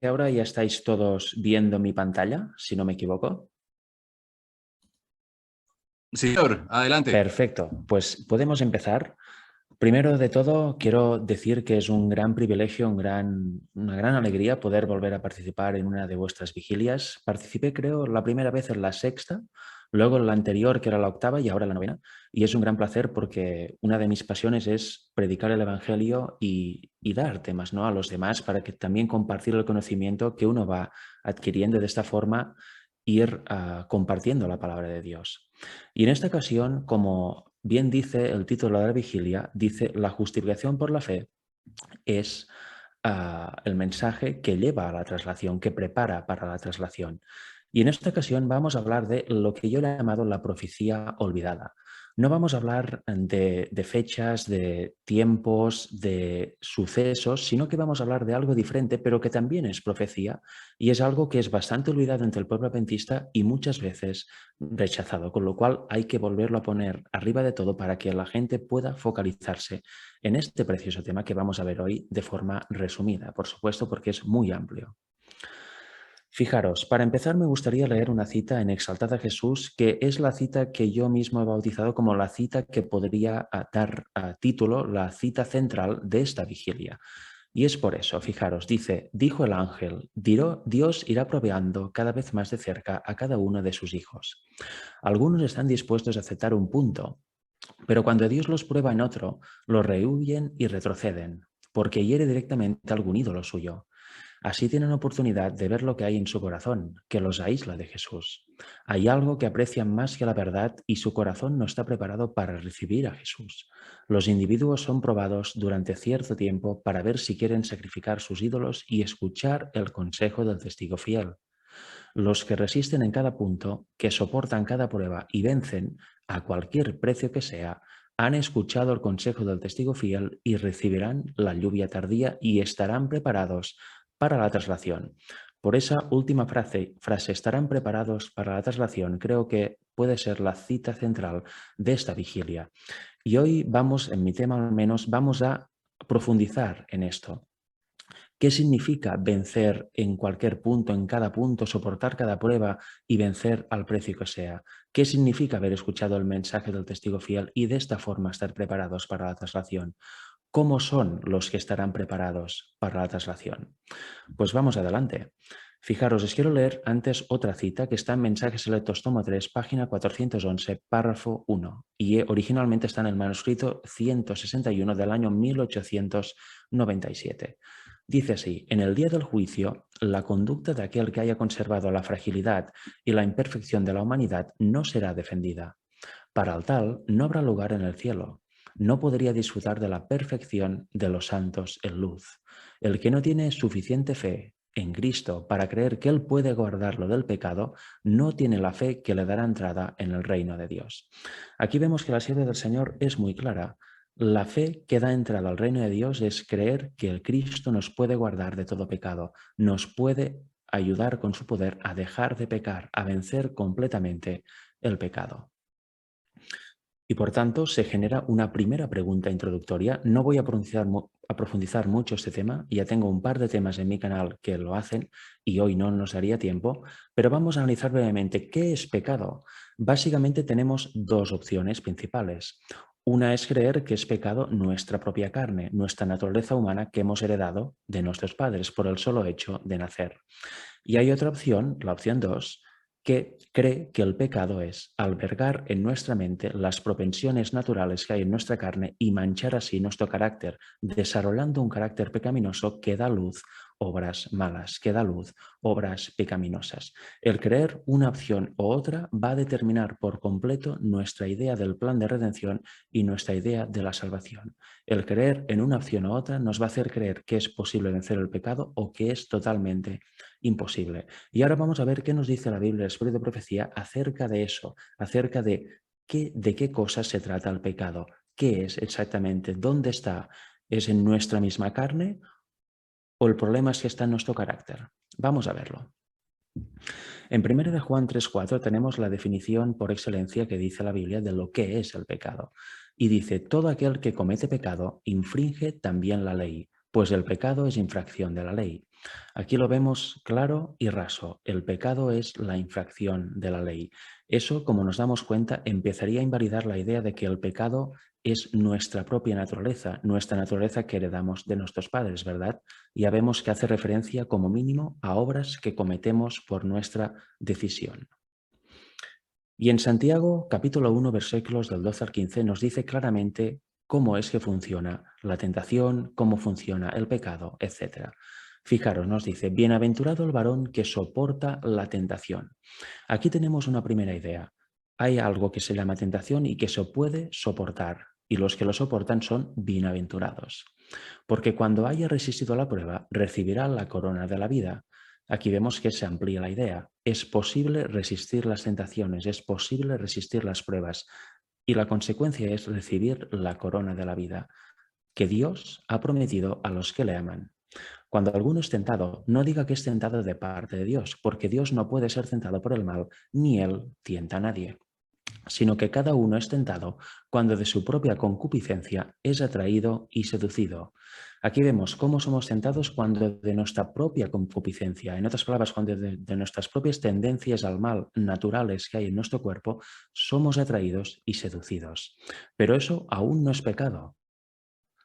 Ahora ya estáis todos viendo mi pantalla, si no me equivoco. Señor, adelante. Perfecto, pues podemos empezar. Primero de todo, quiero decir que es un gran privilegio, una gran alegría poder volver a participar en una de vuestras vigilias. Participé, creo, la primera vez en la sexta, luego en la anterior, que era la octava, y ahora la novena. Y es un gran placer porque una de mis pasiones es predicar el Evangelio y dar temas, ¿no?, a los demás para que también compartir el conocimiento que uno va adquiriendo de esta forma, ir compartiendo la palabra de Dios. Y en esta ocasión, como bien dice el título de la vigilia, dice: la justificación por la fe es el mensaje que lleva a la traslación, que prepara para la traslación. Y en esta ocasión vamos a hablar de lo que yo le he llamado la profecía olvidada. No vamos a hablar de fechas, de tiempos, de sucesos, sino que vamos a hablar de algo diferente, pero que también es profecía y es algo que es bastante olvidado entre el pueblo adventista y muchas veces rechazado, con lo cual hay que volverlo a poner arriba de todo para que la gente pueda focalizarse en este precioso tema que vamos a ver hoy de forma resumida, por supuesto, porque es muy amplio. Fijaros, para empezar me gustaría leer una cita en Exaltad a Jesús, que es la cita que yo mismo he bautizado como la cita que podría dar a título la cita central de esta vigilia. Y es por eso, fijaros, dice: dijo el ángel, Dios irá proveando cada vez más de cerca a cada uno de sus hijos. Algunos están dispuestos a aceptar un punto, pero cuando Dios los prueba en otro, los rehuyen y retroceden, porque hiere directamente a algún ídolo suyo. Así tienen oportunidad de ver lo que hay en su corazón, que los aísla de Jesús. Hay algo que aprecian más que la verdad y su corazón no está preparado para recibir a Jesús. Los individuos son probados durante cierto tiempo para ver si quieren sacrificar sus ídolos y escuchar el consejo del testigo fiel. Los que resisten en cada punto, que soportan cada prueba y vencen a cualquier precio que sea, han escuchado el consejo del testigo fiel y recibirán la lluvia tardía y estarán preparados para la traslación. Por esa última frase, estarán preparados para la traslación, creo que puede ser la cita central de esta vigilia. Y hoy vamos, en mi tema al menos, vamos a profundizar en esto. ¿Qué significa vencer en cualquier punto, en cada punto, soportar cada prueba y vencer al precio que sea? ¿Qué significa haber escuchado el mensaje del testigo fiel y de esta forma estar preparados para la traslación? ¿Cómo son los que estarán preparados para la traslación? Pues vamos adelante. Fijaros, os quiero leer antes otra cita que está en Mensajes Selectos, tomo 3, página 411, párrafo 1, y originalmente está en el manuscrito 161 del año 1897. Dice así: en el día del juicio, la conducta de aquel que haya conservado la fragilidad y la imperfección de la humanidad no será defendida. Para el tal, no habrá lugar en el cielo. No podría disfrutar de la perfección de los santos en luz. El que no tiene suficiente fe en Cristo para creer que Él puede guardarlo del pecado, no tiene la fe que le dará entrada en el reino de Dios. Aquí vemos que la sierva del Señor es muy clara. La fe que da entrada al reino de Dios es creer que el Cristo nos puede guardar de todo pecado, nos puede ayudar con su poder a dejar de pecar, a vencer completamente el pecado. Y por tanto se genera una primera pregunta introductoria. No voy a profundizar mucho este tema, ya tengo un par de temas en mi canal que lo hacen y hoy no nos daría tiempo, pero vamos a analizar brevemente qué es pecado. Básicamente tenemos dos opciones principales. Una es creer que es pecado nuestra propia carne, nuestra naturaleza humana que hemos heredado de nuestros padres por el solo hecho de nacer. Y hay otra opción, la opción 2, que cree que el pecado es albergar en nuestra mente las propensiones naturales que hay en nuestra carne y manchar así nuestro carácter, desarrollando un carácter pecaminoso que da luz obras malas, que da luz obras pecaminosas. El creer una opción u otra va a determinar por completo nuestra idea del plan de redención y nuestra idea de la salvación. El creer en una opción u otra nos va a hacer creer que es posible vencer el pecado o que es totalmente imposible. Y ahora vamos a ver qué nos dice la Biblia, el Espíritu de Profecía, acerca de eso, acerca de qué cosas se trata el pecado, qué es exactamente, dónde está, ¿es en nuestra misma carne o el problema es que está en nuestro carácter? Vamos a verlo. En 1 de Juan 3:4 tenemos la definición por excelencia que dice la Biblia de lo que es el pecado. Y dice: todo aquel que comete pecado infringe también la ley, pues el pecado es infracción de la ley. Aquí lo vemos claro y raso. El pecado es la infracción de la ley. Eso, como nos damos cuenta, empezaría a invalidar la idea de que el pecado es nuestra propia naturaleza que heredamos de nuestros padres, ¿verdad? Ya vemos que hace referencia como mínimo a obras que cometemos por nuestra decisión. Y en Santiago, capítulo 1, versículos del 12 al 15, nos dice claramente cómo es que funciona la tentación, cómo funciona el pecado, etc. Fijaros, nos dice, bienaventurado el varón que soporta la tentación. Aquí tenemos una primera idea. Hay algo que se llama tentación y que se puede soportar, y los que lo soportan son bienaventurados. Porque cuando haya resistido la prueba, recibirá la corona de la vida. Aquí vemos que se amplía la idea. Es posible resistir las tentaciones, es posible resistir las pruebas, y la consecuencia es recibir la corona de la vida, que Dios ha prometido a los que le aman. Cuando alguno es tentado, no diga que es tentado de parte de Dios, porque Dios no puede ser tentado por el mal, ni Él tienta a nadie, sino que cada uno es tentado cuando de su propia concupiscencia es atraído y seducido. Aquí vemos cómo somos tentados cuando de nuestra propia concupiscencia, en otras palabras, cuando de nuestras propias tendencias al mal naturales que hay en nuestro cuerpo, somos atraídos y seducidos. Pero eso aún no es pecado.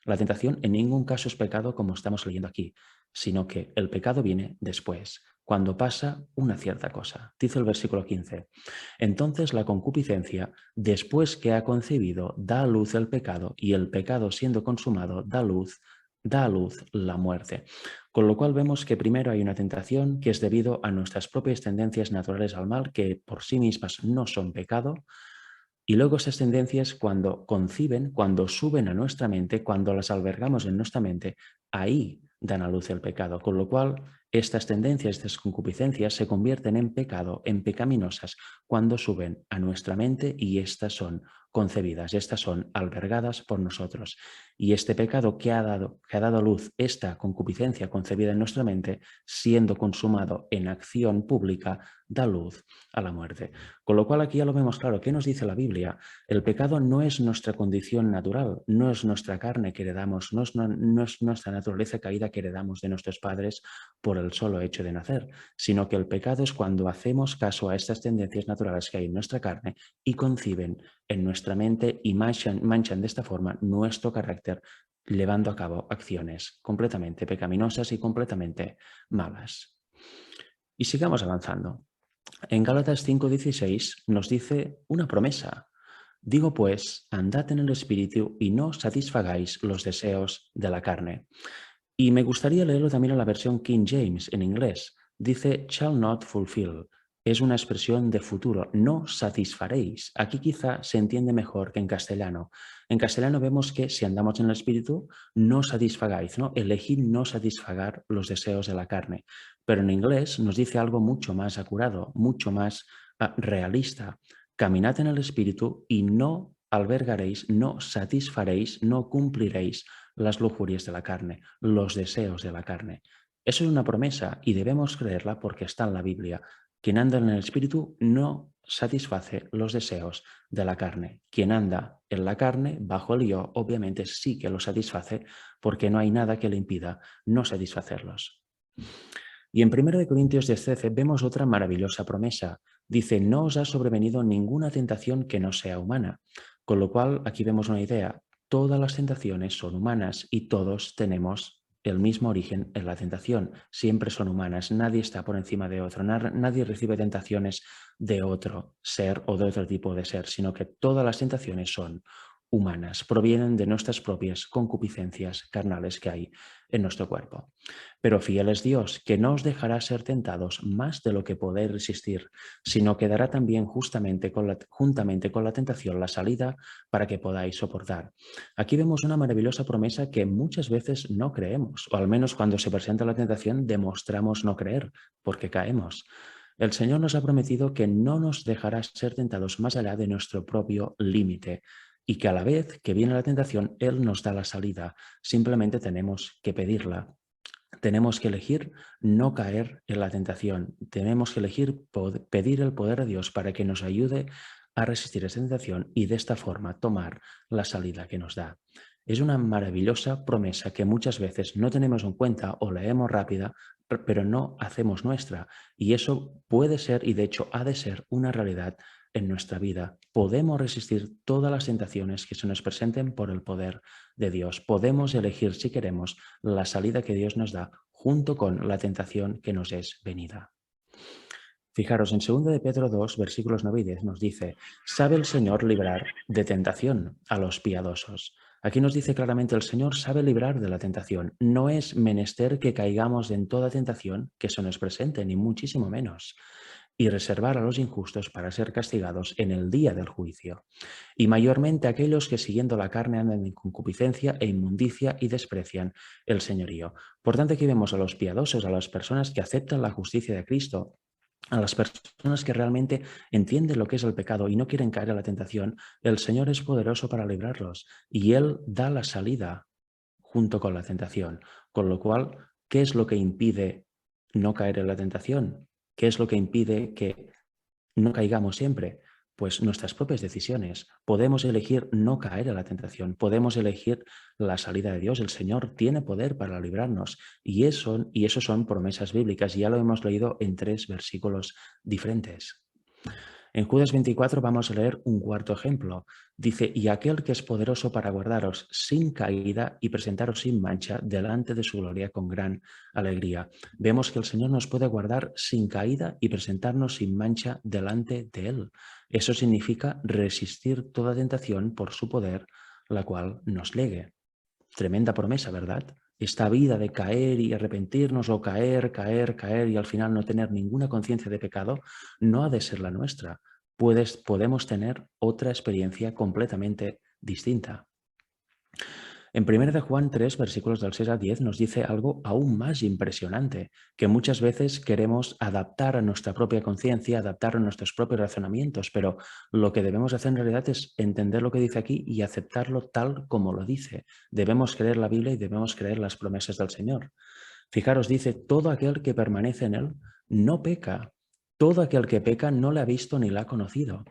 La tentación en ningún caso es pecado como estamos leyendo aquí, sino que el pecado viene después, cuando pasa una cierta cosa. Dice el versículo 15, entonces la concupiscencia, después que ha concebido, da a luz el pecado, y el pecado siendo consumado da a luz la muerte. Con lo cual vemos que primero hay una tentación que es debido a nuestras propias tendencias naturales al mal, que por sí mismas no son pecado. Y luego esas tendencias cuando conciben, cuando suben a nuestra mente, cuando las albergamos en nuestra mente, ahí dan a luz el pecado. Con lo cual, estas tendencias, estas concupiscencias se convierten en pecado, en pecaminosas, cuando suben a nuestra mente y estas son concebidas, estas son albergadas por nosotros. Y este pecado que ha dado a luz esta concupiscencia concebida en nuestra mente, siendo consumado en acción pública, da luz a la muerte. Con lo cual aquí ya lo vemos claro. ¿Qué nos dice la Biblia? El pecado no es nuestra condición natural, no es nuestra carne que heredamos, no es nuestra naturaleza caída que heredamos de nuestros padres por el solo hecho de nacer, sino que el pecado es cuando hacemos caso a estas tendencias naturales que hay en nuestra carne y conciben en nuestra mente y manchan de esta forma nuestro carácter, llevando a cabo acciones completamente pecaminosas y completamente malas. Y sigamos avanzando. En Gálatas 5:16 nos dice una promesa. Digo pues, andad en el Espíritu y no satisfagáis los deseos de la carne. Y me gustaría leerlo también en la versión King James, en inglés. Dice, shall not fulfill. Es una expresión de futuro, no satisfaréis. Aquí quizá se entiende mejor que en castellano. En castellano vemos que si andamos en el Espíritu, no satisfagáis, ¿no? Elegid no satisfagar los deseos de la carne. Pero en inglés nos dice algo mucho más acurado, mucho más realista. Caminad en el Espíritu y no albergaréis, no satisfaréis, no cumpliréis las lujurias de la carne, los deseos de la carne. Eso es una promesa y debemos creerla porque está en la Biblia. Quien anda en el Espíritu no satisface los deseos de la carne. Quien anda en la carne, bajo el yo, obviamente sí que lo satisface porque no hay nada que le impida no satisfacerlos. Y en 1 Corintios 13 vemos otra maravillosa promesa. Dice, no os ha sobrevenido ninguna tentación que no sea humana. Con lo cual, aquí vemos una idea. Todas las tentaciones son humanas y todos tenemos el mismo origen en la tentación. Siempre son humanas, nadie está por encima de otro, nadie recibe tentaciones de otro ser o de otro tipo de ser, sino que todas las tentaciones son humanas, provienen de nuestras propias concupiscencias carnales que hay en nuestro cuerpo. Pero fiel es Dios, que no os dejará ser tentados más de lo que podéis resistir, sino que dará también juntamente con la tentación la salida para que podáis soportar. Aquí vemos una maravillosa promesa que muchas veces no creemos, o al menos cuando se presenta la tentación demostramos no creer, porque caemos. El Señor nos ha prometido que no nos dejará ser tentados más allá de nuestro propio límite y que a la vez que viene la tentación, Él nos da la salida. Simplemente tenemos que pedirla. Tenemos que elegir no caer en la tentación. Tenemos que elegir pedir el poder de Dios para que nos ayude a resistir esa tentación y de esta forma tomar la salida que nos da. Es una maravillosa promesa que muchas veces no tenemos en cuenta o leemos rápida, pero no hacemos nuestra. Y eso puede ser, y de hecho ha de ser, una realidad en nuestra vida. Podemos resistir todas las tentaciones que se nos presenten por el poder de Dios. Podemos elegir, si queremos, la salida que Dios nos da junto con la tentación que nos es venida. Fijaros, en 2 de Pedro 2, versículos 9 y 10 nos dice: sabe el Señor librar de tentación a los piadosos. Aquí nos dice claramente: el Señor sabe librar de la tentación. No es menester que caigamos en toda tentación que se nos presente, ni muchísimo menos, y reservar a los injustos para ser castigados en el día del juicio. Y mayormente aquellos que siguiendo la carne andan en concupiscencia e inmundicia y desprecian el señorío. Por tanto, aquí vemos a los piadosos, a las personas que aceptan la justicia de Cristo, a las personas que realmente entienden lo que es el pecado y no quieren caer a la tentación. El Señor es poderoso para librarlos y Él da la salida junto con la tentación. Con lo cual, ¿qué es lo que impide no caer en la tentación? ¿Qué es lo que impide que no caigamos siempre? Pues nuestras propias decisiones. Podemos elegir no caer en la tentación, podemos elegir la salida de Dios. El Señor tiene poder para librarnos y eso son promesas bíblicas. Ya lo hemos leído en 3 versículos diferentes. En Judas 24 vamos a leer un cuarto ejemplo. Dice: y aquel que es poderoso para guardaros sin caída y presentaros sin mancha delante de su gloria con gran alegría. Vemos que el Señor nos puede guardar sin caída y presentarnos sin mancha delante de Él. Eso significa resistir toda tentación por su poder, la cual nos llegue. Tremenda promesa, ¿verdad? Esta vida de caer y arrepentirnos, o caer y al final no tener ninguna conciencia de pecado, no ha de ser la nuestra. Podemos tener otra experiencia completamente distinta. En 1 de Juan 3, versículos del 6 al 10, nos dice algo aún más impresionante, que muchas veces queremos adaptar a nuestra propia conciencia, adaptar a nuestros propios razonamientos, pero lo que debemos hacer en realidad es entender lo que dice aquí y aceptarlo tal como lo dice. Debemos creer la Biblia y debemos creer las promesas del Señor. Fijaros, dice: todo aquel que permanece en Él no peca. Todo aquel que peca no le ha visto ni la ha conocido.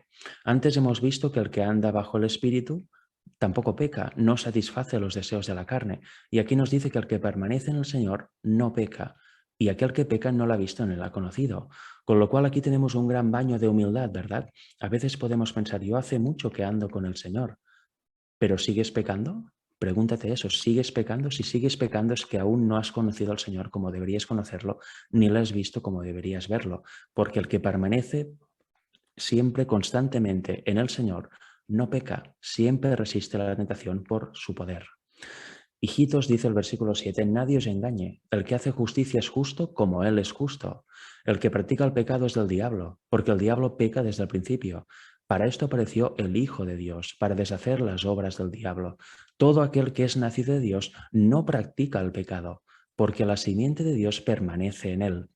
Antes hemos visto que el que anda bajo el Espíritu tampoco peca, no satisface los deseos de la carne. Y aquí nos dice que el que permanece en el Señor no peca, y aquel que peca no la ha visto ni la ha conocido. Con lo cual aquí tenemos un gran baño de humildad, ¿verdad? A veces podemos pensar: yo hace mucho que ando con el Señor, ¿pero sigues pecando? Pregúntate eso: ¿sigues pecando? Si sigues pecando es que aún no has conocido al Señor como deberías conocerlo, ni lo has visto como deberías verlo, porque el que permanece siempre, constantemente en el Señor, no peca, siempre resiste la tentación por su poder. Hijitos, dice el versículo 7, nadie os engañe. El que hace justicia es justo como Él es justo. El que practica el pecado es del diablo, porque el diablo peca desde el principio. Para esto apareció el Hijo de Dios, para deshacer las obras del diablo. Todo aquel que es nacido de Dios no practica el pecado, porque la simiente de Dios permanece en él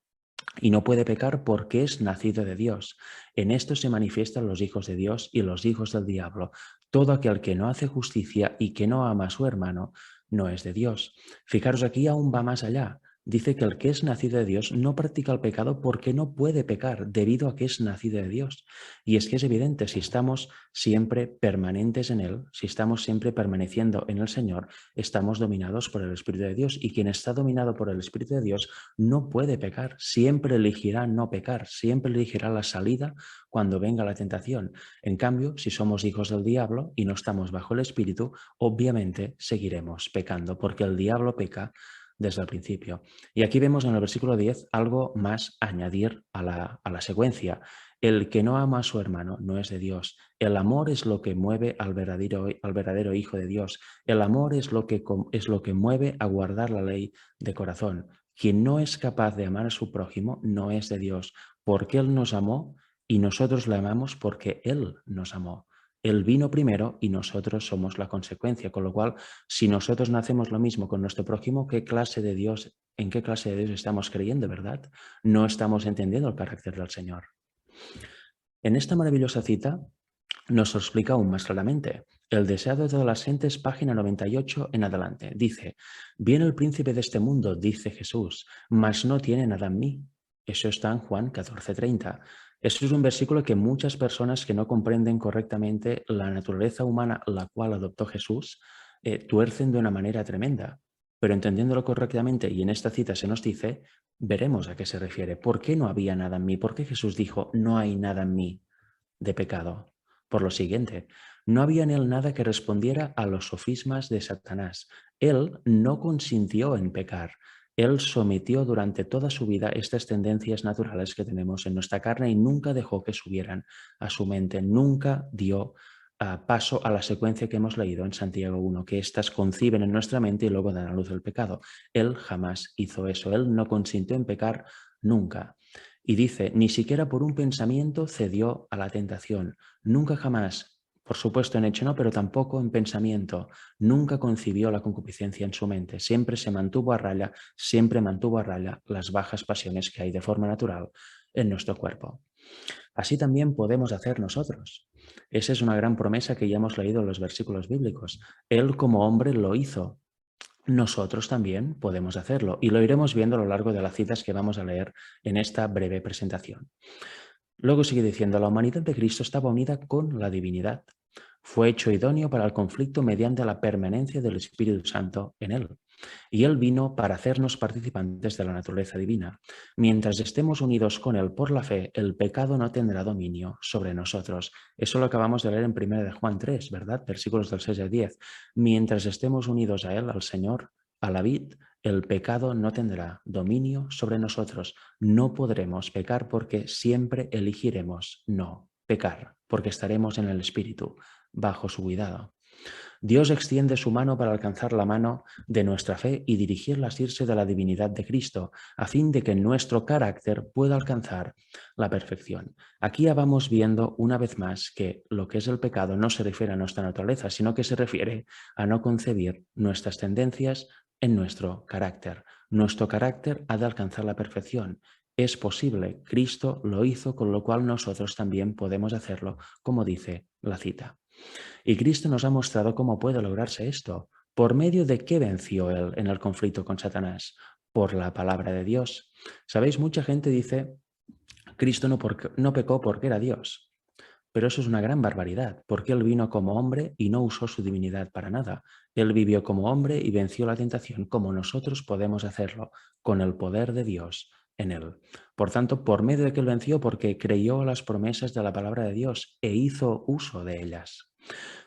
y no puede pecar porque es nacido de Dios. En esto se manifiestan los hijos de Dios y los hijos del diablo. Todo aquel que no hace justicia y que no ama a su hermano no es de Dios. Fijaros, aquí aún va más allá. Dice que el que es nacido de Dios no practica el pecado porque no puede pecar debido a que es nacido de Dios. Y es que es evidente, si estamos siempre permanentes en Él, si estamos siempre permaneciendo en el Señor, estamos dominados por el Espíritu de Dios. Y quien está dominado por el Espíritu de Dios no puede pecar, siempre elegirá no pecar, siempre elegirá la salida cuando venga la tentación. En cambio, si somos hijos del diablo y no estamos bajo el Espíritu, obviamente seguiremos pecando, porque el diablo peca desde el principio. Y aquí vemos en el versículo 10 algo más a añadir a la secuencia. El que no ama a su hermano no es de Dios. El amor es lo que mueve al verdadero Hijo de Dios. El amor es lo que mueve a guardar la ley de corazón. Quien no es capaz de amar a su prójimo no es de Dios, porque Él nos amó y nosotros le amamos porque Él nos amó. Él vino primero y nosotros somos la consecuencia, con lo cual, si nosotros no hacemos lo mismo con nuestro prójimo, ¿en qué clase de Dios estamos creyendo, verdad? No estamos entendiendo el carácter del Señor. En esta maravillosa cita nos lo explica aún más claramente. El deseado de todas las gentes, página 98 en adelante. Dice: viene el príncipe de este mundo, dice Jesús, mas no tiene nada en mí. Eso está en Juan 14:30. Eso es un versículo que muchas personas que no comprenden correctamente la naturaleza humana la cual adoptó Jesús tuercen de una manera tremenda. Pero entendiéndolo correctamente, y en esta cita se nos dice, veremos a qué se refiere. ¿Por qué no había nada en mí? ¿Por qué Jesús dijo, no hay nada en mí de pecado? Por lo siguiente, no había en él nada que respondiera a los sofismas de Satanás. Él no consintió en pecar. Él sometió durante toda su vida estas tendencias naturales que tenemos en nuestra carne y nunca dejó que subieran a su mente. Nunca dio paso a la secuencia que hemos leído en Santiago 1, que éstas conciben en nuestra mente y luego dan a luz el pecado. Él jamás hizo eso. Él no consintió en pecar nunca. Y dice, ni siquiera por un pensamiento cedió a la tentación. Nunca jamás, por supuesto en hecho no, pero tampoco en pensamiento. Nunca concibió la concupiscencia en su mente. Siempre se mantuvo a raya, siempre mantuvo a raya las bajas pasiones que hay de forma natural en nuestro cuerpo. Así también podemos hacer nosotros. Esa es una gran promesa que ya hemos leído en los versículos bíblicos. Él como hombre lo hizo. Nosotros también podemos hacerlo y lo iremos viendo a lo largo de las citas que vamos a leer en esta breve presentación. Luego sigue diciendo, la humanidad de Cristo estaba unida con la divinidad. Fue hecho idóneo para el conflicto mediante la permanencia del Espíritu Santo en él. Y él vino para hacernos participantes de la naturaleza divina. Mientras estemos unidos con él por la fe, el pecado no tendrá dominio sobre nosotros. Eso lo acabamos de leer en 1 de Juan 3, ¿verdad? Versículos del 6 al 10. Mientras estemos unidos a él, al Señor, a la vid, el pecado no tendrá dominio sobre nosotros. No podremos pecar porque siempre elegiremos no pecar, porque estaremos en el Espíritu, bajo su cuidado. Dios extiende su mano para alcanzar la mano de nuestra fe y dirigirla a asirse de la divinidad de Cristo, a fin de que nuestro carácter pueda alcanzar la perfección. Aquí ya vamos viendo una vez más que lo que es el pecado no se refiere a nuestra naturaleza, sino que se refiere a no concebir nuestras tendencias en nuestro carácter. Nuestro carácter ha de alcanzar la perfección. Es posible, Cristo lo hizo, con lo cual nosotros también podemos hacerlo, como dice la cita. Y Cristo nos ha mostrado cómo puede lograrse esto. ¿Por medio de qué venció él en el conflicto con Satanás? Por la palabra de Dios. ¿Sabéis? Mucha gente dice, Cristo no pecó porque era Dios. Pero eso es una gran barbaridad, porque él vino como hombre y no usó su divinidad para nada. Él vivió como hombre y venció la tentación como nosotros podemos hacerlo, con el poder de Dios en él. Por tanto, por medio de que él venció, porque creyó las promesas de la palabra de Dios e hizo uso de ellas.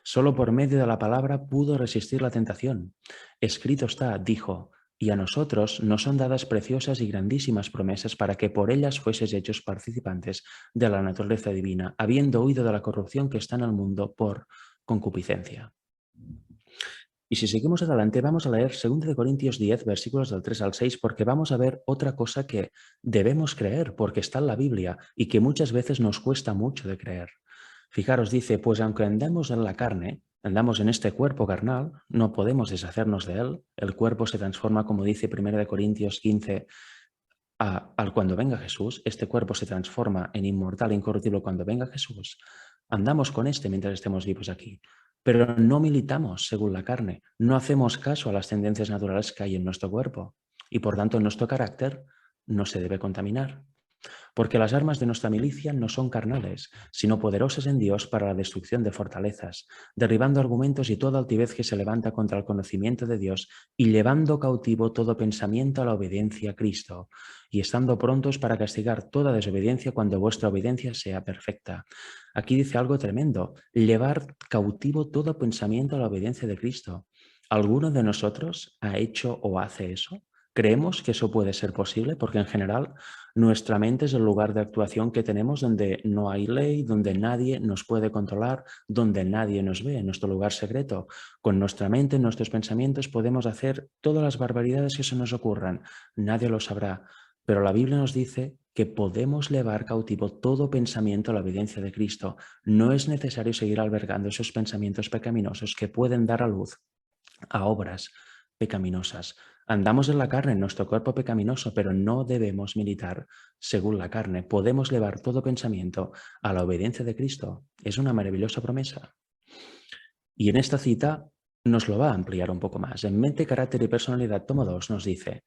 Solo por medio de la palabra pudo resistir la tentación. Escrito está, dijo, y a nosotros nos son dadas preciosas y grandísimas promesas para que por ellas fueses hechos participantes de la naturaleza divina, habiendo huido de la corrupción que está en el mundo por concupiscencia. Y si seguimos adelante, vamos a leer 2 Corintios 10, versículos del 3 al 6, porque vamos a ver otra cosa que debemos creer, porque está en la Biblia y que muchas veces nos cuesta mucho de creer. Fijaros, dice, pues aunque andamos en la carne, andamos en este cuerpo carnal, no podemos deshacernos de él. El cuerpo se transforma, como dice 1 Corintios 15, al cuando venga Jesús. Este cuerpo se transforma en inmortal, incorruptible cuando venga Jesús. Andamos con este mientras estemos vivos aquí. Pero no militamos según la carne, no hacemos caso a las tendencias naturales que hay en nuestro cuerpo y por tanto nuestro carácter no se debe contaminar. Porque las armas de nuestra milicia no son carnales, sino poderosas en Dios para la destrucción de fortalezas, derribando argumentos y toda altivez que se levanta contra el conocimiento de Dios y llevando cautivo todo pensamiento a la obediencia a Cristo, y estando prontos para castigar toda desobediencia cuando vuestra obediencia sea perfecta. Aquí dice algo tremendo, llevar cautivo todo pensamiento a la obediencia de Cristo. ¿Alguno de nosotros ha hecho o hace eso? ¿Creemos que eso puede ser posible? Porque en general nuestra mente es el lugar de actuación que tenemos donde no hay ley, donde nadie nos puede controlar, donde nadie nos ve, en nuestro lugar secreto. Con nuestra mente, nuestros pensamientos podemos hacer todas las barbaridades que se nos ocurran. Nadie lo sabrá. Pero la Biblia nos dice que podemos llevar cautivo todo pensamiento a la obediencia de Cristo. No es necesario seguir albergando esos pensamientos pecaminosos que pueden dar a luz a obras pecaminosas. Andamos en la carne, en nuestro cuerpo pecaminoso, pero no debemos militar según la carne. Podemos llevar todo pensamiento a la obediencia de Cristo. Es una maravillosa promesa. Y en esta cita nos lo va a ampliar un poco más. En Mente, Carácter y Personalidad, tomo 2, nos dice,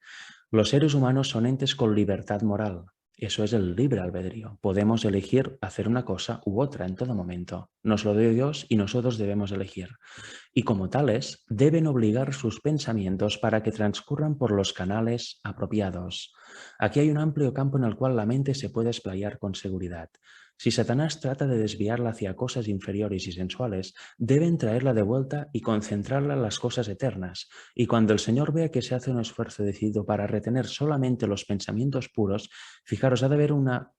los seres humanos son entes con libertad moral. Eso es el libre albedrío. Podemos elegir hacer una cosa u otra en todo momento. Nos lo dio Dios y nosotros debemos elegir. y como tales deben obligar sus pensamientos para que transcurran por los canales apropiados. Aquí hay un amplio campo en el cual la mente se puede explayar con seguridad. Si Satanás trata de desviarla hacia cosas inferiores y sensuales, deben traerla de vuelta y concentrarla en las cosas eternas. Y cuando el Señor vea que se hace un esfuerzo decidido para retener solamente los pensamientos puros, fijaros, ha de haber una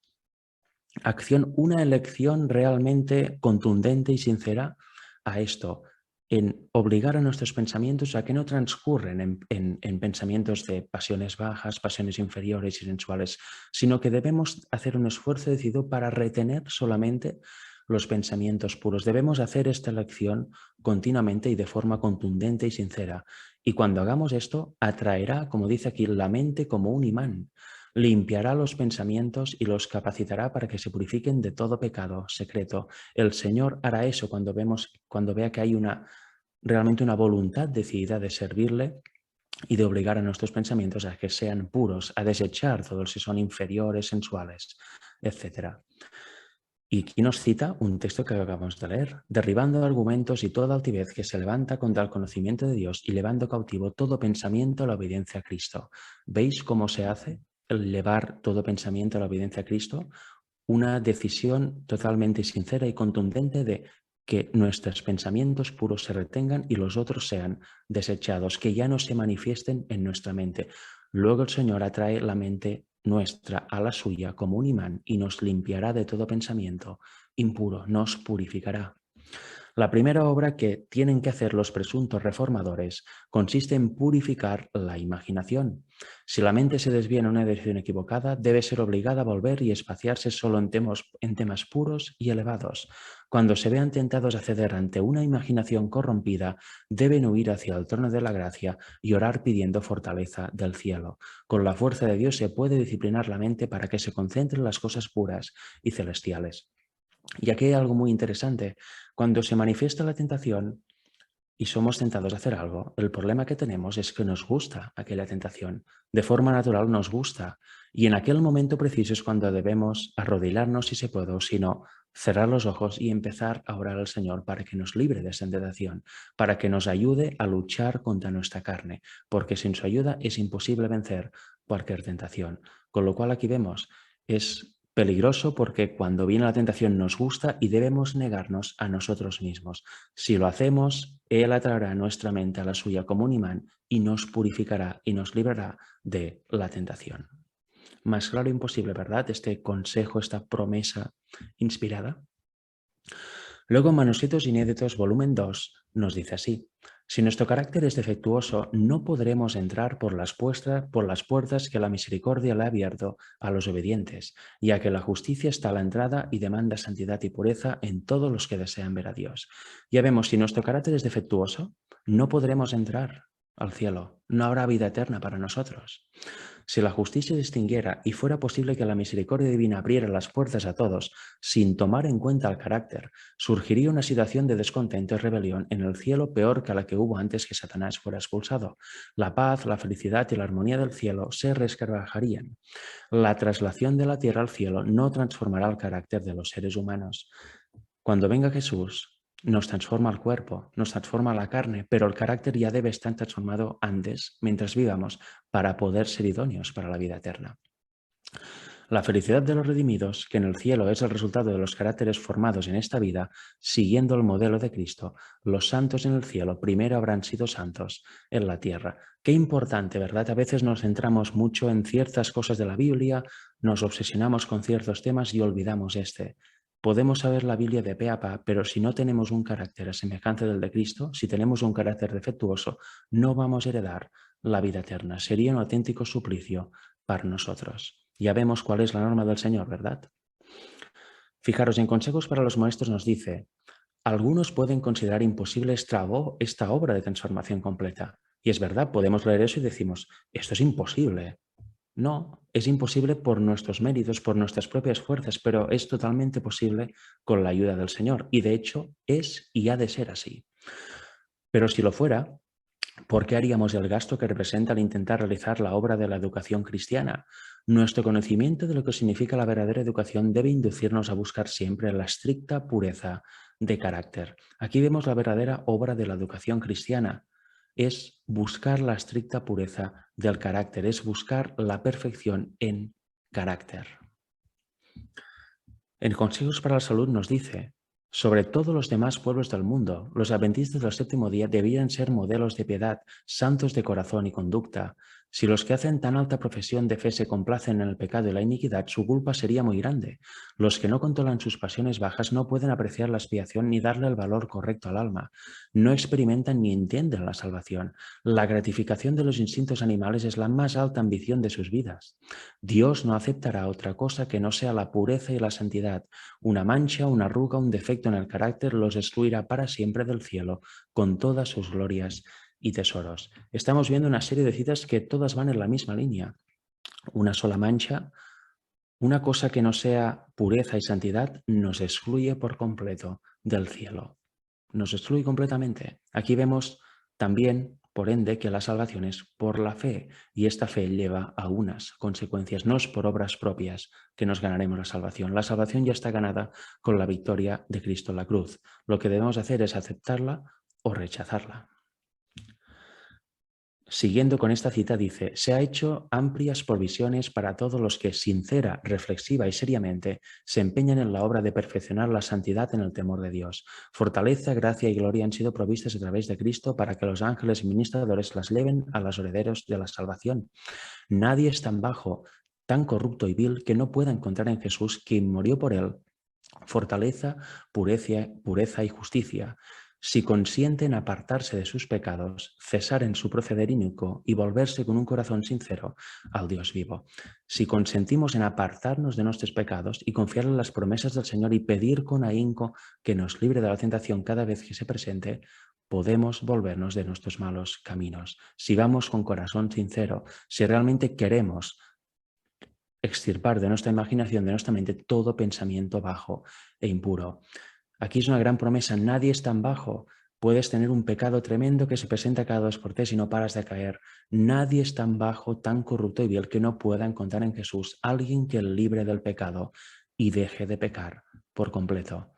acción, una elección realmente contundente y sincera a esto, en obligar a nuestros pensamientos a que no transcurren en pensamientos de pasiones bajas, pasiones inferiores y sensuales, sino que debemos hacer un esfuerzo decidido para retener solamente los pensamientos puros. Debemos hacer esta elección continuamente y de forma contundente y sincera. Y cuando hagamos esto, atraerá, como dice aquí, la mente como un imán. Limpiará los pensamientos y los capacitará para que se purifiquen de todo pecado secreto. El Señor hará eso cuando vea que hay realmente una voluntad decidida de servirle y de obligar a nuestros pensamientos a que sean puros, a desechar todos si son inferiores, sensuales, etc. Y aquí nos cita un texto que acabamos de leer: derribando argumentos y toda altivez que se levanta contra el conocimiento de Dios y llevando cautivo todo pensamiento a la obediencia a Cristo. ¿Veis cómo se hace el llevar todo pensamiento a la obediencia a Cristo? Una decisión totalmente sincera y contundente de que nuestros pensamientos puros se retengan y los otros sean desechados, que ya no se manifiesten en nuestra mente. Luego el Señor atrae la mente nuestra a la suya como un imán y nos limpiará de todo pensamiento impuro, nos purificará. La primera obra que tienen que hacer los presuntos reformadores consiste en purificar la imaginación. Si la mente se desvía en una dirección equivocada, debe ser obligada a volver y espaciarse solo en temas puros y elevados. Cuando se vean tentados a ceder ante una imaginación corrompida, deben huir hacia el trono de la gracia y orar pidiendo fortaleza del cielo. Con la fuerza de Dios se puede disciplinar la mente para que se concentre en las cosas puras y celestiales. Y aquí hay algo muy interesante. Cuando se manifiesta la tentación y somos tentados a hacer algo, el problema que tenemos es que nos gusta aquella tentación. De forma natural nos gusta. Y en aquel momento preciso es cuando debemos arrodillarnos si se puede, o si no, cerrar los ojos y empezar a orar al Señor para que nos libre de esa tentación, para que nos ayude a luchar contra nuestra carne, porque sin su ayuda es imposible vencer cualquier tentación. Con lo cual aquí vemos, es peligroso porque cuando viene la tentación nos gusta y debemos negarnos a nosotros mismos. Si lo hacemos, Él atraerá nuestra mente a la suya como un imán y nos purificará y nos librará de la tentación. Más claro imposible, ¿verdad? Este consejo, esta promesa inspirada. Luego, en Manuscritos Inéditos, volumen 2, nos dice así: si nuestro carácter es defectuoso, no podremos entrar por las puertas que la misericordia le ha abierto a los obedientes, ya que la justicia está a la entrada y demanda santidad y pureza en todos los que desean ver a Dios. Ya vemos, si nuestro carácter es defectuoso, no podremos entrar al cielo, no habrá vida eterna para nosotros. Si la justicia se extinguiera y fuera posible que la misericordia divina abriera las puertas a todos, sin tomar en cuenta el carácter, surgiría una situación de descontento y rebelión en el cielo peor que la que hubo antes que Satanás fuera expulsado. La paz, la felicidad y la armonía del cielo se resquebrajarían. La traslación de la tierra al cielo no transformará el carácter de los seres humanos. Cuando venga Jesús, nos transforma el cuerpo, nos transforma la carne, pero el carácter ya debe estar transformado antes, mientras vivamos, para poder ser idóneos para la vida eterna. La felicidad de los redimidos, que en el cielo es el resultado de los caracteres formados en esta vida, siguiendo el modelo de Cristo, los santos en el cielo primero habrán sido santos en la tierra. Qué importante, ¿verdad? A veces nos centramos mucho en ciertas cosas de la Biblia, nos obsesionamos con ciertos temas y olvidamos este. Podemos saber la Biblia de pe a pa, pero si no tenemos un carácter a semejanza del de Cristo, si tenemos un carácter defectuoso, no vamos a heredar la vida eterna. Sería un auténtico suplicio para nosotros. Ya vemos cuál es la norma del Señor, ¿verdad? Fijaros, en Consejos para los Maestros nos dice: algunos pueden considerar imposible esta obra de transformación completa. Y es verdad, podemos leer eso y decimos, esto es imposible. No, es imposible por nuestros méritos, por nuestras propias fuerzas, pero es totalmente posible con la ayuda del Señor. Y de hecho es y ha de ser así. Pero si lo fuera, ¿por qué haríamos el gasto que representa al intentar realizar la obra de la educación cristiana? Nuestro conocimiento de lo que significa la verdadera educación debe inducirnos a buscar siempre la estricta pureza de carácter. Aquí vemos la verdadera obra de la educación cristiana. Es buscar la estricta pureza del carácter, es buscar la perfección en carácter. En Consejos para la Salud nos dice: sobre todos los demás pueblos del mundo, los adventistas del séptimo día debían ser modelos de piedad, santos de corazón y conducta. Si los que hacen tan alta profesión de fe se complacen en el pecado y la iniquidad, su culpa sería muy grande. Los que no controlan sus pasiones bajas no pueden apreciar la expiación ni darle el valor correcto al alma. No experimentan ni entienden la salvación. La gratificación de los instintos animales es la más alta ambición de sus vidas. Dios no aceptará otra cosa que no sea la pureza y la santidad. Una mancha, una arruga, un defecto en el carácter los excluirá para siempre del cielo, con todas sus glorias y tesoros. Estamos viendo una serie de citas que todas van en la misma línea. Una sola mancha, una cosa que no sea pureza y santidad, nos excluye por completo del cielo. Nos excluye completamente. Aquí vemos también, por ende, que la salvación es por la fe, y esta fe lleva a unas consecuencias. No es por obras propias que nos ganaremos la salvación. La salvación ya está ganada con la victoria de Cristo en la cruz. Lo que debemos hacer es aceptarla o rechazarla. Siguiendo con esta cita dice: se ha hecho amplias provisiones para todos los que sincera, reflexiva y seriamente se empeñan en la obra de perfeccionar la santidad en el temor de Dios. Fortaleza, gracia y gloria han sido provistas a través de Cristo para que los ángeles y ministradores las lleven a los herederos de la salvación. Nadie es tan bajo, tan corrupto y vil que no pueda encontrar en Jesús, quien murió por él, fortaleza, pureza y justicia. Si consienten apartarse de sus pecados, cesar en su proceder inicuo y volverse con un corazón sincero al Dios vivo. Si consentimos en apartarnos de nuestros pecados y confiar en las promesas del Señor y pedir con ahínco que nos libre de la tentación cada vez que se presente, podemos volvernos de nuestros malos caminos. Si vamos con corazón sincero, si realmente queremos extirpar de nuestra imaginación, de nuestra mente, todo pensamiento bajo e impuro. Aquí es una gran promesa: nadie es tan bajo. Puedes tener un pecado tremendo que se presenta cada 2 por 3 y no paras de caer. Nadie es tan bajo, tan corrupto y vil que no pueda encontrar en Jesús alguien que le libre del pecado y deje de pecar por completo.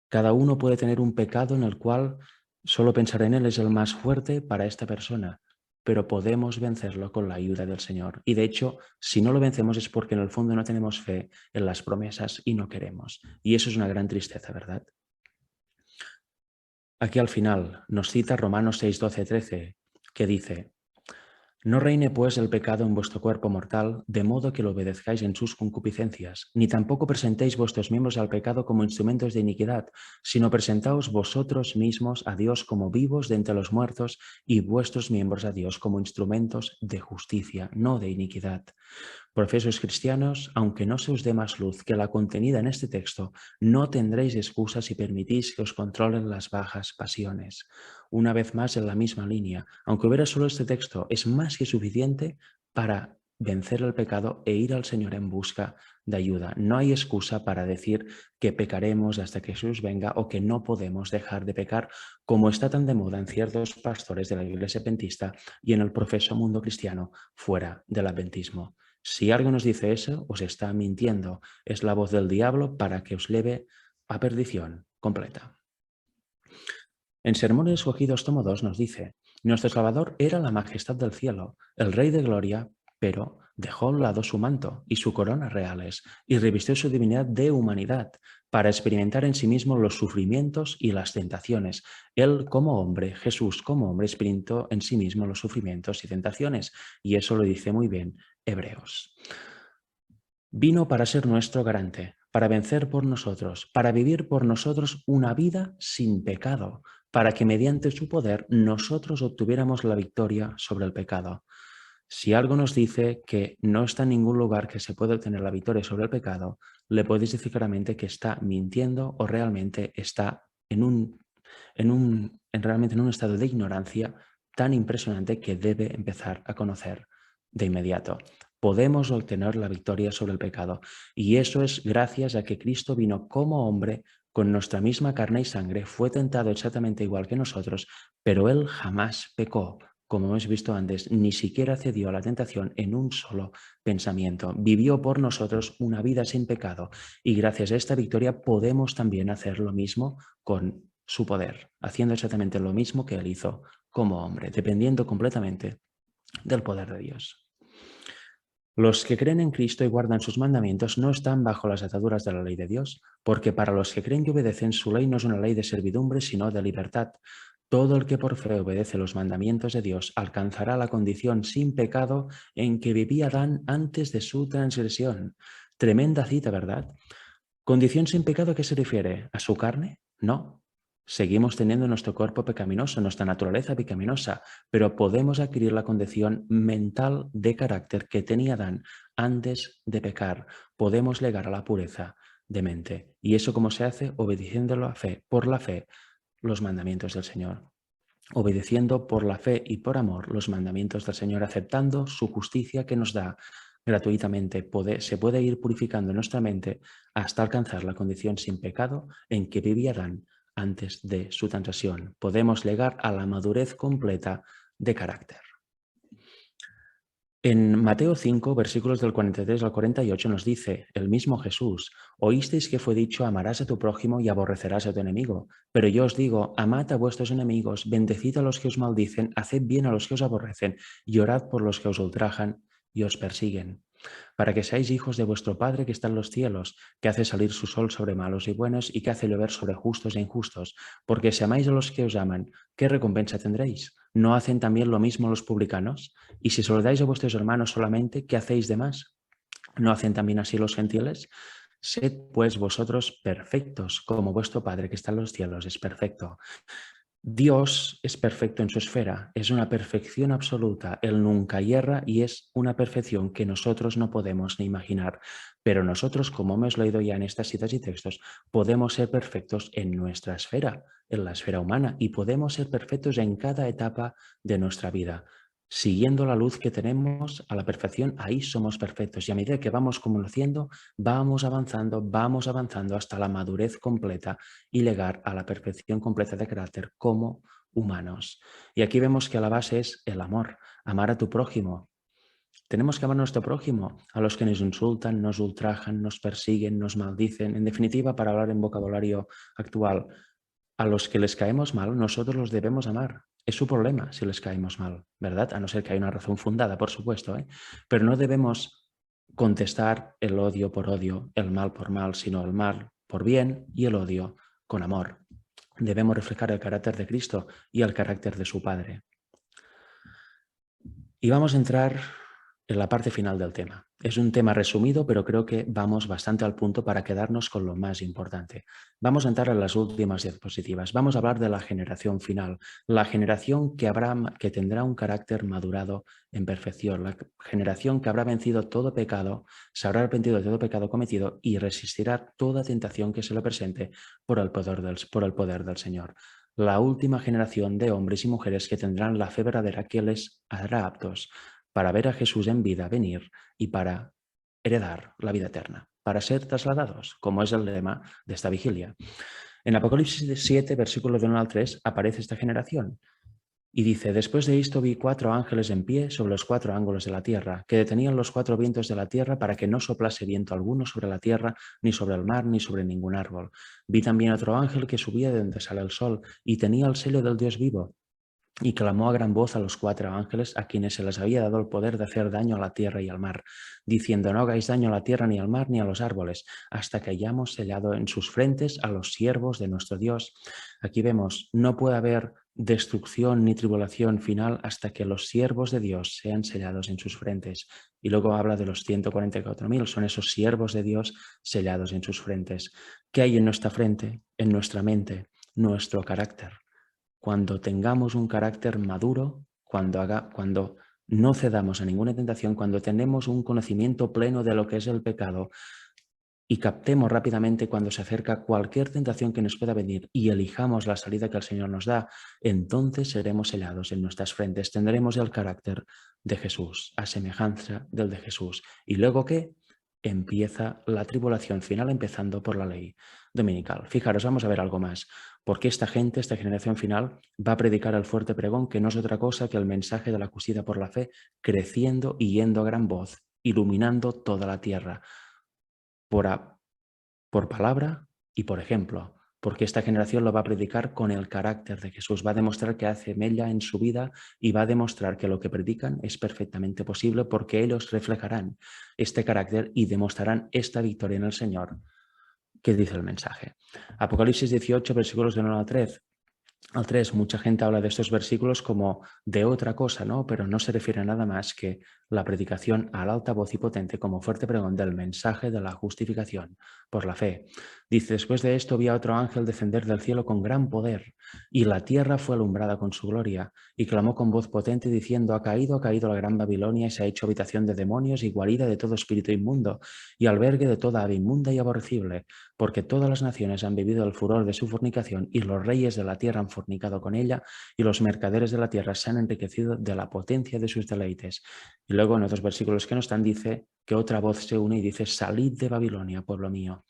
Cada uno puede tener un pecado en el cual solo pensar en él es el más fuerte para esta persona, pero podemos vencerlo con la ayuda del Señor. Y de hecho, si no lo vencemos es porque en el fondo no tenemos fe en las promesas y no queremos. Y eso es una gran tristeza, ¿verdad? Aquí al final nos cita Romanos 6, 12, 13, que dice: no reine pues el pecado en vuestro cuerpo mortal, de modo que lo obedezcáis en sus concupiscencias, ni tampoco presentéis vuestros miembros al pecado como instrumentos de iniquidad, sino presentaos vosotros mismos a Dios como vivos de entre los muertos y vuestros miembros a Dios como instrumentos de justicia, no de iniquidad. Profesos cristianos, aunque no se os dé más luz que la contenida en este texto, no tendréis excusa si permitís que os controlen las bajas pasiones. Una vez más, en la misma línea, aunque hubiera solo este texto, es más que suficiente para vencer el pecado e ir al Señor en busca de ayuda. No hay excusa para decir que pecaremos hasta que Jesús venga o que no podemos dejar de pecar, como está tan de moda en ciertos pastores de la Iglesia adventista y en el profeso mundo cristiano fuera del adventismo. Si algo nos dice eso, os está mintiendo. Es la voz del diablo para que os lleve a perdición completa. En Sermones Escogidos, tomo 2, nos dice: nuestro Salvador era la majestad del cielo, el Rey de gloria, pero dejó a un lado su manto y su corona reales y revistió su divinidad de humanidad para experimentar en sí mismo los sufrimientos y las tentaciones. Él como hombre, Jesús como hombre, experimentó en sí mismo los sufrimientos y tentaciones, y eso lo dice muy bien Hebreos. Vino para ser nuestro garante, para vencer por nosotros, para vivir por nosotros una vida sin pecado, para que mediante su poder nosotros obtuviéramos la victoria sobre el pecado. Si algo nos dice que no está en ningún lugar que se pueda obtener la victoria sobre el pecado, le podéis decir claramente que está mintiendo o realmente está realmente en un estado de ignorancia tan impresionante que debe empezar a conocer de inmediato. Podemos obtener la victoria sobre el pecado, y eso es gracias a que Cristo vino como hombre con nuestra misma carne y sangre, fue tentado exactamente igual que nosotros, pero Él jamás pecó, como hemos visto antes, ni siquiera cedió a la tentación en un solo pensamiento. Vivió por nosotros una vida sin pecado y gracias a esta victoria podemos también hacer lo mismo con su poder, haciendo exactamente lo mismo que él hizo como hombre, dependiendo completamente del poder de Dios. Los que creen en Cristo y guardan sus mandamientos no están bajo las ataduras de la ley de Dios, porque para los que creen y obedecen, su ley no es una ley de servidumbre, sino de libertad. Todo el que por fe obedece los mandamientos de Dios alcanzará la condición sin pecado en que vivía Adán antes de su transgresión. Tremenda cita, ¿verdad? ¿Condición sin pecado a qué se refiere? ¿A su carne? No. Seguimos teniendo nuestro cuerpo pecaminoso, nuestra naturaleza pecaminosa, pero podemos adquirir la condición mental de carácter que tenía Adán antes de pecar. Podemos llegar a la pureza de mente. ¿Y eso cómo se hace? Obedeciendo por la fe, los mandamientos del Señor. Obedeciendo por la fe y por amor los mandamientos del Señor, aceptando su justicia que nos da gratuitamente. Se puede ir purificando nuestra mente hasta alcanzar la condición sin pecado en que vivía Adán antes de su transgresión. Podemos llegar a la madurez completa de carácter. En Mateo 5, versículos del 43 al 48 nos dice el mismo Jesús: oísteis que fue dicho, amarás a tu prójimo y aborrecerás a tu enemigo. Pero yo os digo, amad a vuestros enemigos, bendecid a los que os maldicen, haced bien a los que os aborrecen y orad por los que os ultrajan y os persiguen, para que seáis hijos de vuestro Padre que está en los cielos, que hace salir su sol sobre malos y buenos y que hace llover sobre justos e injustos. Porque si amáis a los que os aman, ¿qué recompensa tendréis? ¿No hacen también lo mismo los publicanos? Y si saludáis a vuestros hermanos solamente, ¿qué hacéis de más? ¿No hacen también así los gentiles? Sed pues vosotros perfectos, como vuestro Padre que está en los cielos es perfecto. Dios es perfecto en su esfera, es una perfección absoluta, Él nunca hierra y es una perfección que nosotros no podemos ni imaginar. Pero nosotros, como hemos leído ya en estas citas y textos, podemos ser perfectos en nuestra esfera, en la esfera humana, y podemos ser perfectos en cada etapa de nuestra vida. Siguiendo la luz que tenemos a la perfección, ahí somos perfectos. Y a medida que vamos conociendo, vamos avanzando hasta la madurez completa y llegar a la perfección completa de carácter como humanos. Y aquí vemos que la base es el amor, amar a tu prójimo. Tenemos que amar a nuestro prójimo, a los que nos insultan, nos ultrajan, nos persiguen, nos maldicen. En definitiva, para hablar en vocabulario actual, a los que les caemos mal, nosotros los debemos amar. Es su problema si les caemos mal, ¿verdad? A no ser que haya una razón fundada, por supuesto, ¿eh? Pero no debemos contestar el odio por odio, el mal por mal, sino el mal por bien y el odio con amor. Debemos reflejar el carácter de Cristo y el carácter de su Padre. Y vamos a entrar en la parte final del tema. Es un tema resumido, pero creo que vamos bastante al punto para quedarnos con lo más importante. Vamos a entrar en las últimas diapositivas. Vamos a hablar de la generación final, la generación que tendrá un carácter madurado en perfección, la generación que habrá vencido todo pecado, se habrá arrepentido de todo pecado cometido y resistirá toda tentación que se le presente por el poder del Señor. La última generación de hombres y mujeres que tendrán la fe verdadera que les hará aptos para ver a Jesús en vida venir y para heredar la vida eterna, para ser trasladados, como es el lema de esta vigilia. En Apocalipsis 7, versículos del 1 al 3, aparece esta generación. Y dice, después de esto vi 4 ángeles en pie sobre los 4 ángulos de la tierra, que detenían los 4 vientos de la tierra para que no soplase viento alguno sobre la tierra, ni sobre el mar, ni sobre ningún árbol. Vi también otro ángel que subía de donde sale el sol, y tenía el sello del Dios vivo. Y clamó a gran voz a los 4 ángeles a quienes se les había dado el poder de hacer daño a la tierra y al mar, diciendo, no hagáis daño a la tierra ni al mar ni a los árboles, hasta que hayamos sellado en sus frentes a los siervos de nuestro Dios. Aquí vemos, no puede haber destrucción ni tribulación final hasta que los siervos de Dios sean sellados en sus frentes. Y luego habla de los 144.000, son esos siervos de Dios sellados en sus frentes. ¿Qué hay en nuestra frente, en nuestra mente? Nuestro carácter. Cuando tengamos un carácter maduro, cuando no cedamos a ninguna tentación, cuando tenemos un conocimiento pleno de lo que es el pecado y captemos rápidamente cuando se acerca cualquier tentación que nos pueda venir y elijamos la salida que el Señor nos da, entonces seremos sellados en nuestras frentes, tendremos el carácter de Jesús, a semejanza del de Jesús. ¿Y luego qué? empieza la tribulación final, empezando por la ley dominical. Fijaros, vamos a ver algo más. Porque esta gente, esta generación final, va a predicar el fuerte pregón, que no es otra cosa que el mensaje de la justicia por la fe, creciendo y yendo a gran voz, iluminando toda la tierra, por palabra y por ejemplo. Porque esta generación lo va a predicar con el carácter de Jesús. Va a demostrar que hace mella en su vida y va a demostrar que lo que predican es perfectamente posible, porque ellos reflejarán este carácter y demostrarán esta victoria en el Señor. ¿Qué dice el mensaje? Apocalipsis 18, versículos del 1 al 3, mucha gente habla de estos versículos como de otra cosa, ¿no? Pero no se refiere a nada más que la predicación a la alta voz y potente como fuerte pregón del mensaje de la justificación por la fe. Dice, después de esto vi a otro ángel descender del cielo con gran poder, y la tierra fue alumbrada con su gloria, y clamó con voz potente diciendo, ha caído la gran Babilonia, y se ha hecho habitación de demonios y guarida de todo espíritu inmundo, y albergue de toda ave inmunda y aborrecible, porque todas las naciones han vivido el furor de su fornicación, y los reyes de la tierra han fornicado con ella, y los mercaderes de la tierra se han enriquecido de la potencia de sus deleites. Y luego en otros versículos que no están dice que otra voz se une y dice, salid de Babilonia, pueblo mío.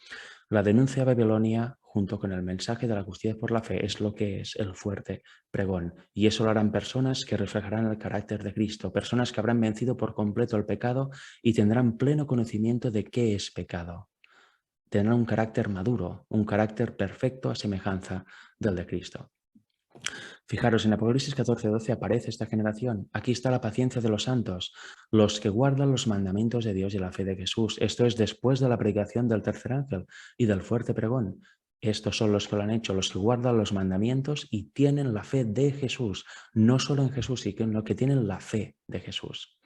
La denuncia a Babilonia, junto con el mensaje de la justicia por la fe, es lo que es el fuerte pregón. Y eso lo harán personas que reflejarán el carácter de Cristo, personas que habrán vencido por completo el pecado y tendrán pleno conocimiento de qué es pecado. Tendrán un carácter maduro, un carácter perfecto a semejanza del de Cristo. Fijaros, en Apocalipsis 14:12 aparece esta generación. Aquí está la paciencia de los santos, los que guardan los mandamientos de Dios y la fe de Jesús. Esto es después de la predicación del tercer ángel y del fuerte pregón. Estos son los que lo han hecho, los que guardan los mandamientos y tienen la fe de Jesús. No solo en Jesús, sino que tienen la fe de Jesús.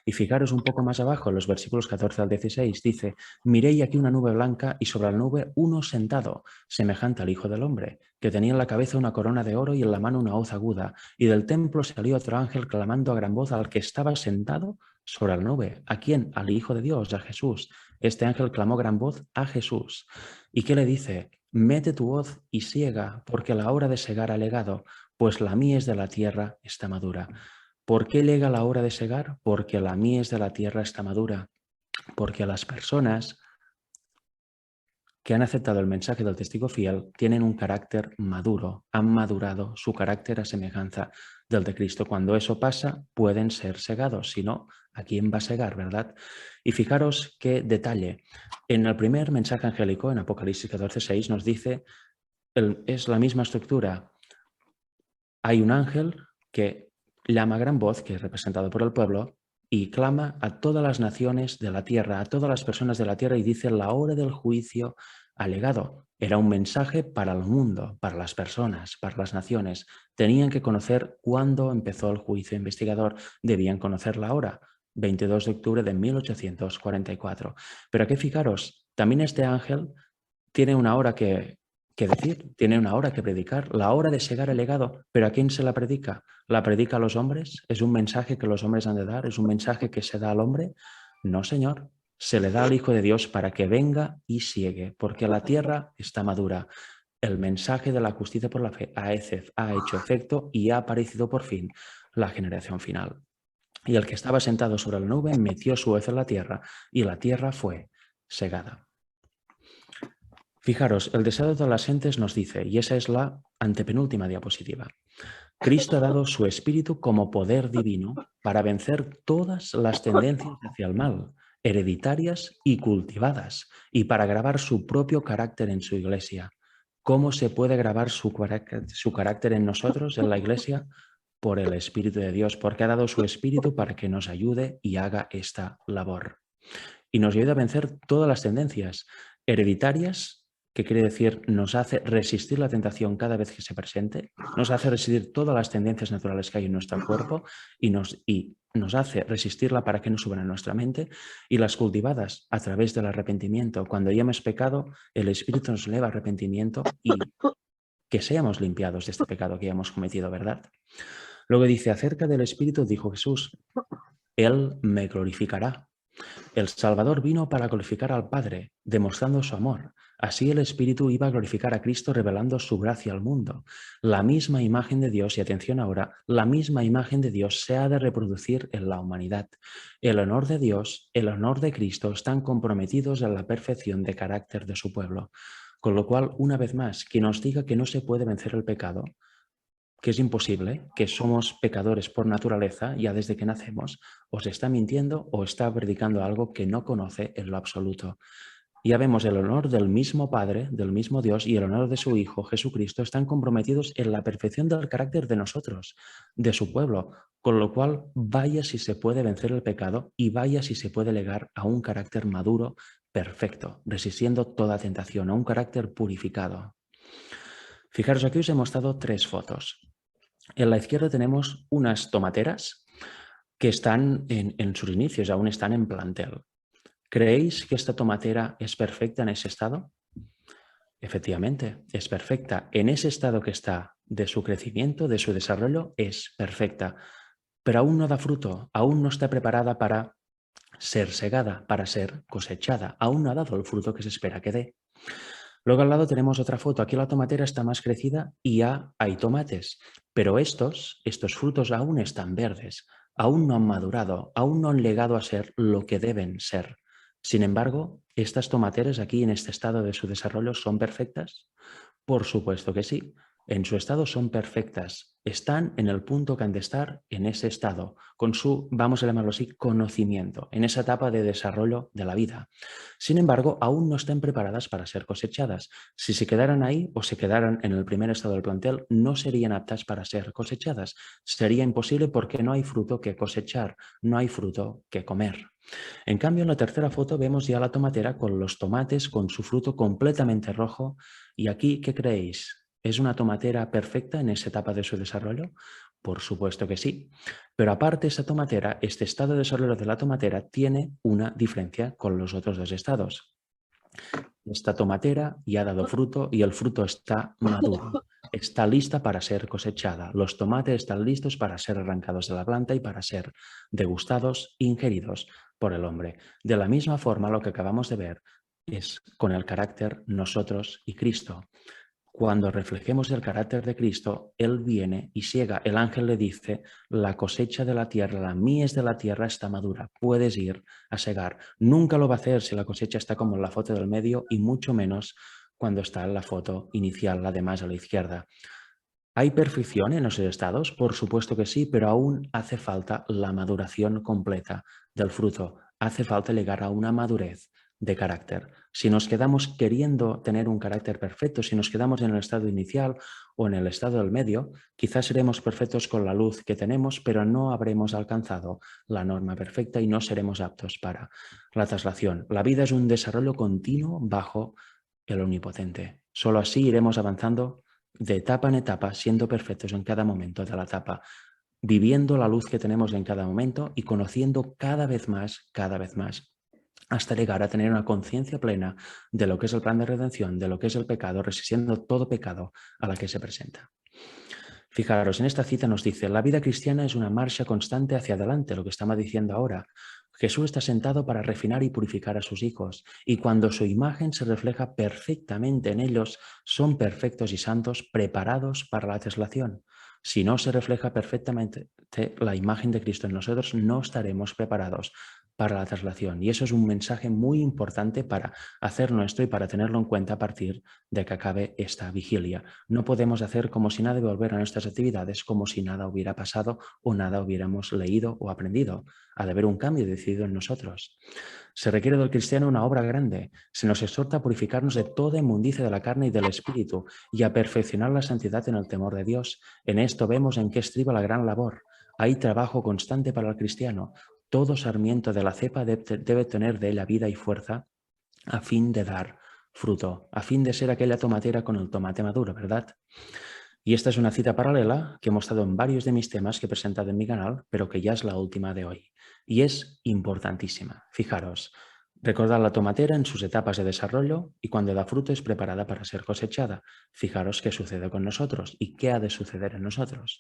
Y fijaros un poco más abajo, en los versículos 14 al 16, dice, miré y aquí una nube blanca y sobre la nube uno sentado, semejante al Hijo del Hombre, que tenía en la cabeza una corona de oro y en la mano una hoz aguda. Y del templo salió otro ángel clamando a gran voz al que estaba sentado sobre la nube. ¿A quién? Al Hijo de Dios, a Jesús. Este ángel clamó gran voz a Jesús. ¿Y qué le dice? Mete tu hoz y siega, porque la hora de segar ha llegado, pues la mies de la tierra está madura. ¿Por qué llega la hora de segar? Porque la mies de la tierra está madura. Porque las personas que han aceptado el mensaje del testigo fiel tienen un carácter maduro, han madurado su carácter a semejanza del de Cristo. Cuando eso pasa, pueden ser segados. Si no, ¿a quién va a segar, verdad? Y fijaros qué detalle. En el primer mensaje angélico, en Apocalipsis 14:6, nos dice, es la misma estructura. Hay un ángel que llama a gran voz, que es representado por el pueblo, y clama a todas las naciones de la tierra, a todas las personas de la tierra, y dice, la hora del juicio ha llegado. Era un mensaje para el mundo, para las personas, para las naciones. Tenían que conocer cuándo empezó el juicio investigador, debían conocer la hora, 22 de octubre de 1844. Pero aquí fijaros, también este ángel tiene una hora que decir, tiene una hora que predicar, la hora de segar el legado. ¿Pero a quién se la predica? ¿La predica a los hombres? ¿Es un mensaje que los hombres han de dar? ¿Es un mensaje que se da al hombre? No, Señor. Se le da al Hijo de Dios para que venga y siegue, porque la tierra está madura. El mensaje de la justicia por la fe ha hecho efecto y ha aparecido por fin la generación final. Y el que estaba sentado sobre la nube metió su hoz en la tierra y la tierra fue segada. Fijaros, el deseo de todas las gentes nos dice, y esa es la antepenúltima diapositiva, Cristo ha dado su espíritu como poder divino para vencer todas las tendencias hacia el mal, hereditarias y cultivadas, y para grabar su propio carácter en su iglesia. ¿Cómo se puede grabar su carácter en nosotros, en la iglesia? Por el Espíritu de Dios, porque ha dado su espíritu para que nos ayude y haga esta labor. Y nos ayuda a vencer todas las tendencias hereditarias, que quiere decir nos hace resistir la tentación cada vez que se presente, nos hace resistir todas las tendencias naturales que hay en nuestro cuerpo y nos hace resistirla para que no suban a nuestra mente, y las cultivadas a través del arrepentimiento. Cuando ya hemos pecado, el Espíritu nos eleva arrepentimiento y que seamos limpiados de este pecado que ya hemos cometido, ¿verdad? Luego dice, acerca del Espíritu dijo Jesús, Él me glorificará, El Salvador vino para glorificar al Padre, demostrando su amor. Así el Espíritu iba a glorificar a Cristo revelando su gracia al mundo. La misma imagen de Dios, y atención ahora, la misma imagen de Dios se ha de reproducir en la humanidad. El honor de Dios, el honor de Cristo están comprometidos en la perfección de carácter de su pueblo. Con lo cual, una vez más, quien os diga que no se puede vencer el pecado, que es imposible, que somos pecadores por naturaleza ya desde que nacemos, os está mintiendo o está predicando algo que no conoce en lo absoluto. Ya vemos el honor del mismo Padre, del mismo Dios, y el honor de su Hijo Jesucristo están comprometidos en la perfección del carácter de nosotros, de su pueblo, con lo cual vaya si se puede vencer el pecado y vaya si se puede llegar a un carácter maduro, perfecto, resistiendo toda tentación, a un carácter purificado. Fijaros, aquí os he mostrado 3 fotos. En la izquierda tenemos unas tomateras que están en sus inicios, aún están en plantel. ¿Creéis que esta tomatera es perfecta en ese estado? Efectivamente, es perfecta. En ese estado que está de su crecimiento, de su desarrollo, es perfecta. Pero aún no da fruto, aún no está preparada para ser segada, para ser cosechada. Aún no ha dado el fruto que se espera que dé. Luego al lado tenemos otra foto. Aquí la tomatera está más crecida y ya hay tomates. Pero estos frutos aún están verdes, aún no han madurado, aún no han llegado a ser lo que deben ser. Sin embargo, ¿estas tomateras aquí en este estado de su desarrollo son perfectas? Por supuesto que sí. En su estado son perfectas. Están en el punto que han de estar en ese estado, con su, vamos a llamarlo así, conocimiento, en esa etapa de desarrollo de la vida. Sin embargo, aún no están preparadas para ser cosechadas. Si se quedaran ahí o se quedaran en el primer estado del plantel, no serían aptas para ser cosechadas. Sería imposible porque no hay fruto que cosechar, no hay fruto que comer. En cambio, en la tercera foto vemos ya la tomatera con los tomates, con su fruto completamente rojo. ¿Y aquí qué creéis? ¿Es una tomatera perfecta en esa etapa de su desarrollo? Por supuesto que sí. Pero aparte, esta tomatera, este estado de desarrollo de la tomatera tiene una diferencia con los otros 2 estados. Esta tomatera ya ha dado fruto y el fruto está maduro. Está lista para ser cosechada. Los tomates están listos para ser arrancados de la planta y para ser degustados, ingeridos por el hombre. De la misma forma, lo que acabamos de ver es con el carácter nosotros y Cristo. Cuando reflejemos el carácter de Cristo, Él viene y ciega. El ángel le dice, la cosecha de la tierra, la mies de la tierra está madura, puedes ir a segar. Nunca lo va a hacer si la cosecha está como en la foto del medio y mucho menos cuando está en la foto inicial, la de más a la izquierda. ¿Hay perfección en esos estados? Por supuesto que sí, pero aún hace falta la maduración completa del fruto. Hace falta llegar a una madurez de carácter. Si nos quedamos queriendo tener un carácter perfecto, si nos quedamos en el estado inicial o en el estado del medio, quizás seremos perfectos con la luz que tenemos, pero no habremos alcanzado la norma perfecta y no seremos aptos para la traslación. La vida es un desarrollo continuo bajo el Omnipotente. Solo así iremos avanzando de etapa en etapa, siendo perfectos en cada momento de la etapa, viviendo la luz que tenemos en cada momento y conociendo cada vez más, hasta llegar a tener una conciencia plena de lo que es el plan de redención, de lo que es el pecado, resistiendo todo pecado a la que se presenta. Fijaros, en esta cita nos dice, la vida cristiana es una marcha constante hacia adelante, lo que estamos diciendo ahora. Jesús está sentado para refinar y purificar a sus hijos, y cuando su imagen se refleja perfectamente en ellos, son perfectos y santos, preparados para la traslación. Si no se refleja perfectamente la imagen de Cristo en nosotros, no estaremos preparados para la traslación. Y eso es un mensaje muy importante para hacer nuestro y para tenerlo en cuenta a partir de que acabe esta vigilia. No podemos hacer como si nada y volver a nuestras actividades como si nada hubiera pasado o nada hubiéramos leído o aprendido. Ha de haber un cambio decidido en nosotros. Se requiere del cristiano una obra grande. Se nos exhorta a purificarnos de toda inmundicia de la carne y del espíritu y a perfeccionar la santidad en el temor de Dios. En esto vemos en qué estriba la gran labor. Hay trabajo constante para el cristiano. Todo sarmiento de la cepa debe tener de ella vida y fuerza a fin de dar fruto, a fin de ser aquella tomatera con el tomate maduro, ¿verdad? Y esta es una cita paralela que he mostrado en varios de mis temas que he presentado en mi canal, pero que ya es la última de hoy. Y es importantísima. Fijaros, Recordad la tomatera en sus etapas de desarrollo y cuando da fruto es preparada para ser cosechada. Fijaros qué sucede con nosotros y qué ha de suceder en nosotros.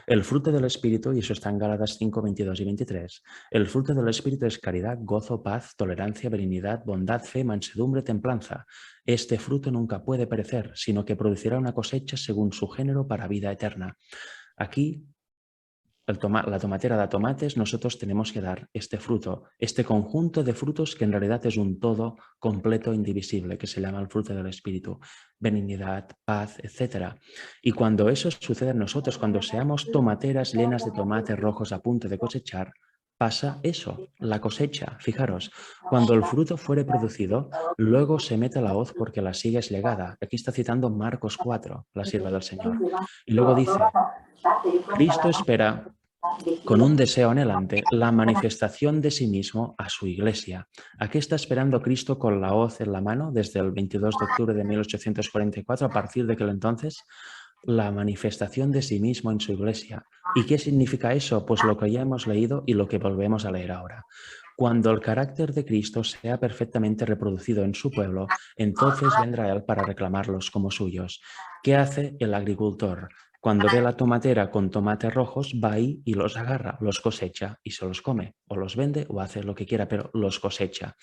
El fruto del Espíritu, y eso está en Gálatas 5, 22 y 23, el fruto del Espíritu es caridad, gozo, paz, tolerancia, benignidad, bondad, fe, mansedumbre, templanza. Este fruto nunca puede perecer, sino que producirá una cosecha según su género para vida eterna. Aquí la tomatera da tomates, nosotros tenemos que dar este fruto, este conjunto de frutos que en realidad es un todo completo, indivisible, que se llama el fruto del Espíritu, benignidad, paz, etc. Y cuando eso sucede en nosotros, cuando seamos tomateras llenas de tomates rojos a punto de cosechar, pasa eso, la cosecha. Fijaros, cuando el fruto fuere producido, luego se mete la hoz porque la sigue es legada. Aquí está citando Marcos 4, la sierva del Señor. Y luego dice, Cristo espera con un deseo anhelante la manifestación de sí mismo a su iglesia. ¿A qué está esperando Cristo con la hoz en la mano desde el 22 de octubre de 1844? A partir de aquel entonces, la manifestación de sí mismo en su iglesia. ¿Y qué significa eso? Pues lo que ya hemos leído y lo que volvemos a leer ahora. Cuando el carácter de Cristo sea perfectamente reproducido en su pueblo, entonces vendrá Él para reclamarlos como suyos. ¿Qué hace el agricultor? Cuando ve la tomatera con tomates rojos, va ahí y los agarra, los cosecha y se los come, o los vende o hace lo que quiera, pero los cosecha.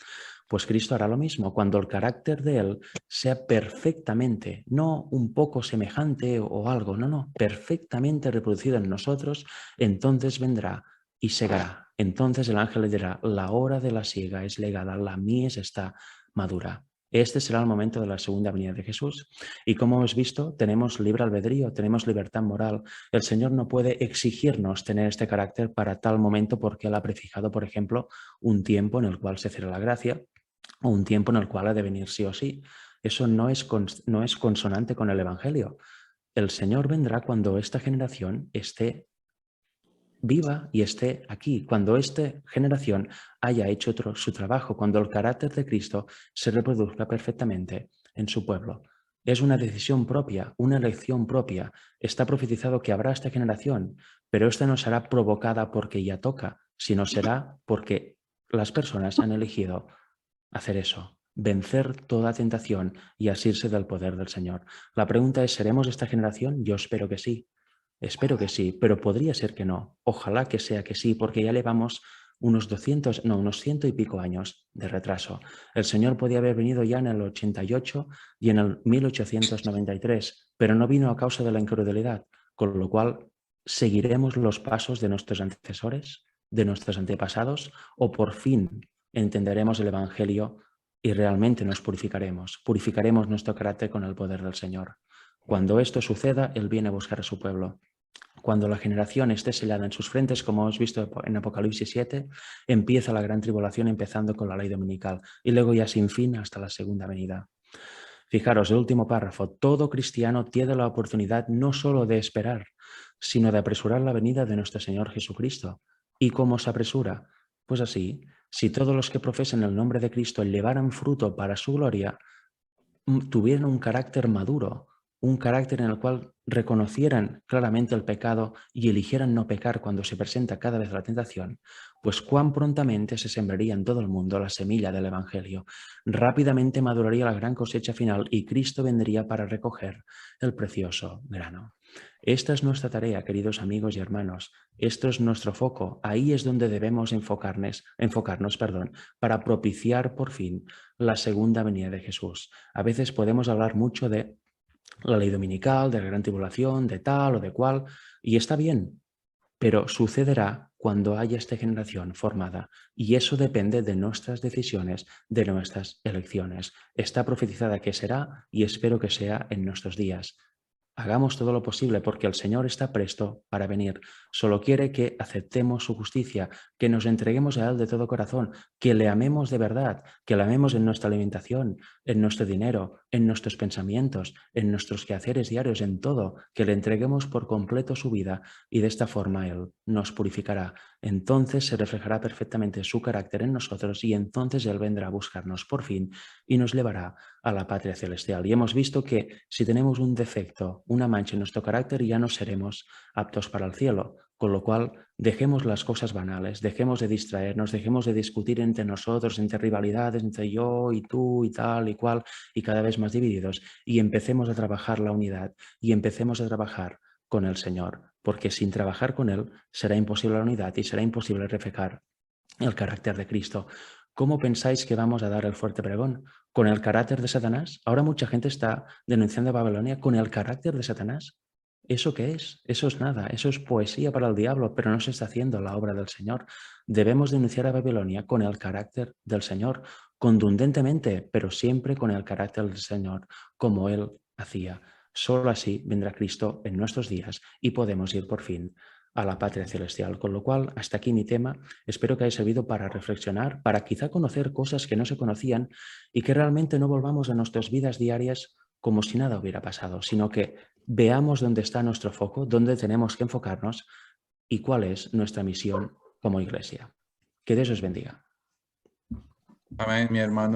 Pues Cristo hará lo mismo. Cuando el carácter de Él sea perfectamente, no un poco semejante o algo, no, perfectamente reproducido en nosotros, entonces vendrá y segará. Entonces el ángel le dirá, la hora de la siega es llegada, la mies está madura. Este será el momento de la segunda venida de Jesús. Y como hemos visto, tenemos libre albedrío, tenemos libertad moral. El Señor no puede exigirnos tener este carácter para tal momento porque Él ha prefijado, por ejemplo, un tiempo en el cual se cierra la gracia o un tiempo en el cual ha de venir sí o sí. Eso no es consonante con el Evangelio. El Señor vendrá cuando esta generación esté viva y esté aquí, cuando esta generación haya hecho su trabajo, cuando el carácter de Cristo se reproduzca perfectamente en su pueblo. Es una decisión propia, una elección propia. Está profetizado que habrá esta generación, pero esta no será provocada porque ya toca, sino será porque las personas han elegido hacer eso, vencer toda tentación y asirse del poder del Señor. La pregunta es, ¿seremos esta generación? Yo espero que sí. Espero que sí, pero podría ser que no. Ojalá que sea que sí, porque ya llevamos unos 100 y pico años de retraso. El Señor podía haber venido ya en el 88 y en el 1893, pero no vino a causa de la incredulidad, con lo cual seguiremos los pasos de nuestros antecesores, de nuestros antepasados, o por fin entenderemos el Evangelio y realmente nos purificaremos. Purificaremos nuestro carácter con el poder del Señor. Cuando esto suceda, Él viene a buscar a su pueblo. Cuando la generación esté sellada en sus frentes, como hemos visto en Apocalipsis 7, empieza la gran tribulación empezando con la ley dominical y luego ya sin fin hasta la segunda venida. Fijaros, el último párrafo, todo cristiano tiene la oportunidad no solo de esperar, sino de apresurar la venida de nuestro Señor Jesucristo. ¿Y cómo se apresura? Pues así, si todos los que profesen el nombre de Cristo llevaran fruto para su gloria, tuvieran un carácter maduro, un carácter en el cual reconocieran claramente el pecado y eligieran no pecar cuando se presenta cada vez la tentación, pues cuán prontamente se sembraría en todo el mundo la semilla del Evangelio. Rápidamente maduraría la gran cosecha final y Cristo vendría para recoger el precioso grano. Esta es nuestra tarea, queridos amigos y hermanos. Esto es nuestro foco. Ahí es donde debemos enfocarnos, para propiciar por fin la segunda venida de Jesús. A veces podemos hablar mucho de la ley dominical, de la gran tribulación, de tal o de cual, y está bien, pero sucederá cuando haya esta generación formada y eso depende de nuestras decisiones, de nuestras elecciones. Está profetizada que será y espero que sea en nuestros días. Hagamos todo lo posible porque el Señor está presto para venir. Solo quiere que aceptemos su justicia, que nos entreguemos a Él de todo corazón, que le amemos de verdad, que le amemos en nuestra alimentación, en nuestro dinero, en nuestros pensamientos, en nuestros quehaceres diarios, en todo, que le entreguemos por completo su vida y de esta forma Él nos purificará. Entonces se reflejará perfectamente su carácter en nosotros y entonces Él vendrá a buscarnos por fin y nos llevará a la patria celestial. Y hemos visto que si tenemos un defecto, una mancha en nuestro carácter, ya no seremos aptos para el cielo. Con lo cual, dejemos las cosas banales, dejemos de distraernos, dejemos de discutir entre nosotros, entre rivalidades, entre yo y tú y tal y cual, y cada vez más divididos, y empecemos a trabajar la unidad y empecemos a trabajar con el Señor, porque sin trabajar con Él será imposible la unidad y será imposible reflejar el carácter de Cristo. ¿Cómo pensáis que vamos a dar el fuerte pregón? ¿Con el carácter de Satanás? Ahora mucha gente está denunciando a Babilonia con el carácter de Satanás. ¿Eso qué es? Eso es nada, eso es poesía para el diablo, pero no se está haciendo la obra del Señor. Debemos denunciar a Babilonia con el carácter del Señor, contundentemente, pero siempre con el carácter del Señor, como Él hacía. Solo así vendrá Cristo en nuestros días y podemos ir por fin a la patria celestial. Con lo cual, hasta aquí mi tema. Espero que haya servido para reflexionar, para quizá conocer cosas que no se conocían y que realmente no volvamos a nuestras vidas diarias como si nada hubiera pasado, sino que veamos dónde está nuestro foco, dónde tenemos que enfocarnos y cuál es nuestra misión como iglesia. Que Dios os bendiga. Amén, mi hermano.